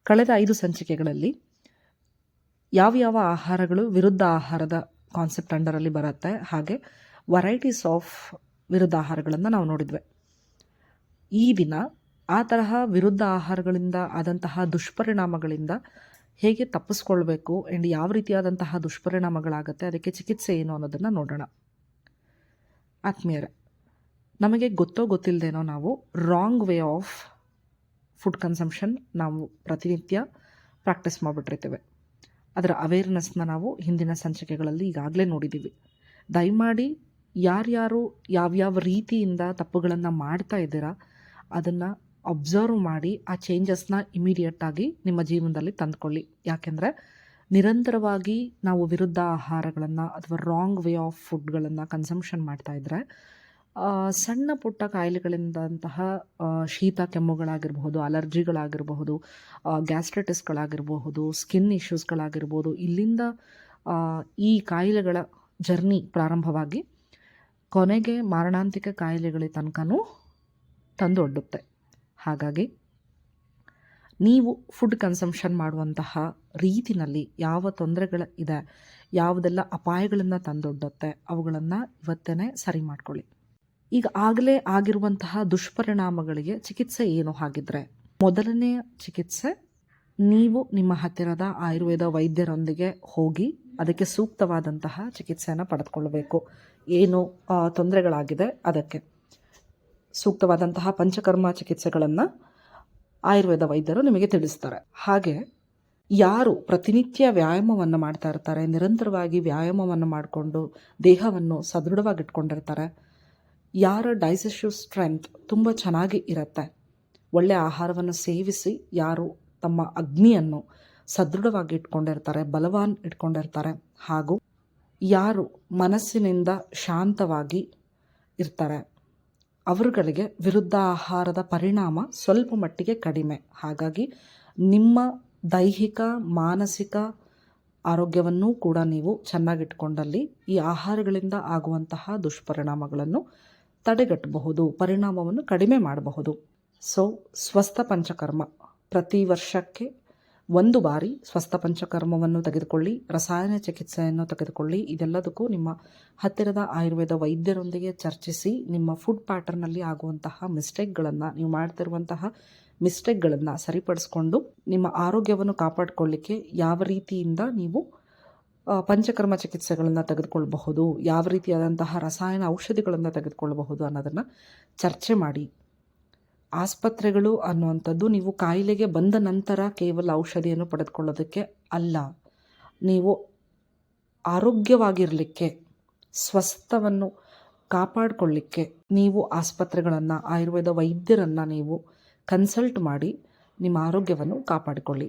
ಕಳೆದ 5 ಸಂಚಿಕೆಗಳಲ್ಲಿ ಯಾವ ಆಹಾರಗಳು ವಿರುದ್ಧ ಆಹಾರದ ಕಾನ್ಸೆಪ್ಟ್ ಅಂಡರಲ್ಲಿ ಬರುತ್ತೆ, ಹಾಗೆ ವೆರೈಟೀಸ್ ಆಫ್ ವಿರುದ್ಧ ಆಹಾರಗಳನ್ನು ನಾವು ನೋಡಿದ್ವಿ. ಈ ದಿನ ಆ ತರಹ ವಿರುದ್ಧ ಆಹಾರಗಳಿಂದ ಆದಂತಹ ದುಷ್ಪರಿಣಾಮಗಳಿಂದ ಹೇಗೆ ತಪ್ಪಿಸ್ಕೊಳ್ಬೇಕು ಆ್ಯಂಡ್ ಯಾವ ರೀತಿಯಾದಂತಹ ದುಷ್ಪರಿಣಾಮಗಳಾಗುತ್ತೆ, ಅದಕ್ಕೆ ಚಿಕಿತ್ಸೆ ಏನು ಅನ್ನೋದನ್ನು ನೋಡೋಣ. ಆತ್ಮೀಯರೇ, ನಮಗೆ ಗೊತ್ತೋ ಗೊತ್ತಿಲ್ಲದೇನೋ ನಾವು wrong way of food consumption ನಾವು ಪ್ರತಿನಿತ್ಯ ಪ್ರಾಕ್ಟೀಸ್ ಮಾಡಿಬಿಟ್ಟಿರ್ತೇವೆ. ಅದರ ಅವೇರ್ನೆಸ್ನ ನಾವು ಹಿಂದಿನ ಸಂಚಿಕೆಗಳಲ್ಲಿ ಈಗಾಗಲೇ ನೋಡಿದ್ದೀವಿ. ದಯಮಾಡಿ ಯಾರ್ಯಾರು ಯಾವ್ಯಾವ ರೀತಿಯಿಂದ ತಪ್ಪುಗಳನ್ನು ಮಾಡ್ತಾ ಇದ್ದೀರಾ ಅದನ್ನು ಅಬ್ಸರ್ವ್ ಮಾಡಿ ಆ ಚೇಂಜಸ್ನ ಇಮಿಡಿಯೇಟಾಗಿ ನಿಮ್ಮ ಜೀವನದಲ್ಲಿ ತಂದುಕೊಳ್ಳಿ. ಯಾಕೆಂದರೆ ನಿರಂತರವಾಗಿ ನಾವು ವಿರುದ್ಧ ಆಹಾರಗಳನ್ನು ಅಥವಾ ರಾಂಗ್ ವೇ ಆಫ್ ಫುಡ್ಗಳನ್ನು ಕನ್ಸಂಪ್ಷನ್ ಮಾಡ್ತಾಯಿದ್ರೆ ಸಣ್ಣ ಪುಟ್ಟ ಕಾಯಿಲೆಗಳಿಂದಂತಹ ಶೀತ ಕೆಮ್ಮುಗಳಾಗಿರಬಹುದು, ಅಲರ್ಜಿಗಳಾಗಿರಬಹುದು, ಗ್ಯಾಸ್ಟ್ರೈಟಿಸ್ಗಳಾಗಿರಬಹುದು, ಸ್ಕಿನ್ ಇಶ್ಯೂಸ್ಗಳಾಗಿರ್ಬೋದು, ಇಲ್ಲಿಂದ ಈ ಕಾಯಿಲೆಗಳ ಜರ್ನಿ ಪ್ರಾರಂಭವಾಗಿ ಕೊನೆಗೆ ಮಾರಣಾಂತಿಕ ಕಾಯಿಲೆಗಳ ತನಕನೂ ತಂದೊಡ್ಡುತ್ತೆ. ಹಾಗಾಗಿ ನೀವು ಫುಡ್ ಕನ್ಸಂಪ್ಷನ್ ಮಾಡುವಂತಹ ರೀತಿನಲ್ಲಿ ಯಾವ ತೊಂದರೆಗಳಿದೆ, ಯಾವುದೆಲ್ಲ ಅಪಾಯಗಳನ್ನು ತಂದೊಡ್ಡುತ್ತೆ, ಅವುಗಳನ್ನು ಇವತ್ತೇ ಸರಿ ಮಾಡ್ಕೊಳ್ಳಿ. ಈಗ ಆಗಲೇ ಆಗಿರುವಂತಹ ದುಷ್ಪರಿಣಾಮಗಳಿಗೆ ಚಿಕಿತ್ಸೆ ಏನು? ಹಾಗಿದ್ರೆ ಮೊದಲನೆಯ ಚಿಕಿತ್ಸೆ, ನೀವು ನಿಮ್ಮ ಹತ್ತಿರದ ಆಯುರ್ವೇದ ವೈದ್ಯರೊಂದಿಗೆ ಹೋಗಿ ಅದಕ್ಕೆ ಸೂಕ್ತವಾದಂತಹ ಚಿಕಿತ್ಸೆಯನ್ನು ಪಡೆದುಕೊಳ್ಳಬೇಕು. ಏನು ತೊಂದರೆಗಳಾಗಿದೆ ಅದಕ್ಕೆ ಸೂಕ್ತವಾದಂತಹ ಪಂಚಕರ್ಮ ಚಿಕಿತ್ಸೆಗಳನ್ನು ಆಯುರ್ವೇದ ವೈದ್ಯರು ನಿಮಗೆ ತಿಳಿಸ್ತಾರೆ. ಹಾಗೆ ಯಾರು ಪ್ರತಿನಿತ್ಯ ವ್ಯಾಯಾಮವನ್ನು ಮಾಡ್ತಾ ಇರ್ತಾರೆ, ನಿರಂತರವಾಗಿ ವ್ಯಾಯಾಮವನ್ನು ಮಾಡಿಕೊಂಡು ದೇಹವನ್ನು ಸದೃಢವಾಗಿಟ್ಕೊಂಡಿರ್ತಾರೆ, ಯಾರ ಡೈಜೆಸ್ಟಿವ್ ಸ್ಟ್ರೆಂತ್ ತುಂಬ ಚೆನ್ನಾಗಿ ಇರುತ್ತೆ, ಒಳ್ಳೆಯ ಆಹಾರವನ್ನು ಸೇವಿಸಿ ಯಾರು ತಮ್ಮ ಅಗ್ನಿಯನ್ನು ಸದೃಢವಾಗಿ ಇಟ್ಕೊಂಡಿರ್ತಾರೆ, ಬಲವಾನ್ ಇಟ್ಕೊಂಡಿರ್ತಾರೆ, ಹಾಗೂ ಯಾರು ಮನಸ್ಸಿನಿಂದ ಶಾಂತವಾಗಿ ಇರ್ತಾರೆ, ಅವರುಗಳಿಗೆ ವಿರುದ್ಧ ಆಹಾರದ ಪರಿಣಾಮ ಸ್ವಲ್ಪ ಮಟ್ಟಿಗೆ ಕಡಿಮೆ. ಹಾಗಾಗಿ ನಿಮ್ಮ ದೈಹಿಕ ಮಾನಸಿಕ ಆರೋಗ್ಯವನ್ನು ಕೂಡ ನೀವು ಚೆನ್ನಾಗಿಟ್ಕೊಂಡಲ್ಲಿ ಈ ಆಹಾರಗಳಿಂದ ಆಗುವಂತಹ ದುಷ್ಪರಿಣಾಮಗಳನ್ನು ತಡೆಗಟ್ಟಬಹುದು, ಪರಿಣಾಮವನ್ನು ಕಡಿಮೆ ಮಾಡಬಹುದು. ಸ್ವಸ್ಥ ಪಂಚಕರ್ಮ ಪ್ರತಿ ವರ್ಷಕ್ಕೆ 1 ಬಾರಿ ಸ್ವಸ್ಥ ಪಂಚಕರ್ಮವನ್ನು ತೆಗೆದುಕೊಳ್ಳಿ, ರಸಾಯನ ಚಿಕಿತ್ಸೆಯನ್ನು ತೆಗೆದುಕೊಳ್ಳಿ. ಇದೆಲ್ಲದಕ್ಕೂ ನಿಮ್ಮ ಹತ್ತಿರದ ಆಯುರ್ವೇದ ವೈದ್ಯರೊಂದಿಗೆ ಚರ್ಚಿಸಿ ನಿಮ್ಮ ಫುಡ್ ಪ್ಯಾಟರ್ನಲ್ಲಿ ಆಗುವಂತಹ ಮಿಸ್ಟೇಕ್ಗಳನ್ನು, ನೀವು ಮಾಡ್ತಿರುವಂತಹ ಮಿಸ್ಟೇಕ್ಗಳನ್ನು ಸರಿಪಡಿಸ್ಕೊಂಡು ನಿಮ್ಮ ಆರೋಗ್ಯವನ್ನು ಕಾಪಾಡಿಕೊಳ್ಳಿಕ್ಕೆ ಯಾವ ರೀತಿಯಿಂದ ನೀವು ಪಂಚಕರ್ಮ ಚಿಕಿತ್ಸೆಗಳನ್ನು ತೆಗೆದುಕೊಳ್ಳಬಹುದು, ಯಾವ ರೀತಿಯಾದಂತಹ ರಸಾಯನ ಔಷಧಿಗಳನ್ನು ತೆಗೆದುಕೊಳ್ಳಬಹುದು ಅನ್ನೋದನ್ನು ಚರ್ಚೆ ಮಾಡಿ. ಆಸ್ಪತ್ರೆಗಳು ಅನ್ನುವಂಥದ್ದು ನೀವು ಕಾಯಿಲೆಗೆ ಬಂದ ನಂತರ ಕೇವಲ ಔಷಧಿಯನ್ನು ಪಡೆದುಕೊಳ್ಳೋದಕ್ಕೆ ಅಲ್ಲ, ನೀವು ಆರೋಗ್ಯವಾಗಿರಲಿಕ್ಕೆ, ಸ್ವಸ್ಥವನ್ನು ಕಾಪಾಡಿಕೊಳ್ಳಿಕ್ಕೆ ನೀವು ಆಸ್ಪತ್ರೆಗಳನ್ನು, ಆಯುರ್ವೇದ ವೈದ್ಯರನ್ನು ನೀವು ಕನ್ಸಲ್ಟ್ ಮಾಡಿ ನಿಮ್ಮ ಆರೋಗ್ಯವನ್ನು ಕಾಪಾಡಿಕೊಳ್ಳಿ.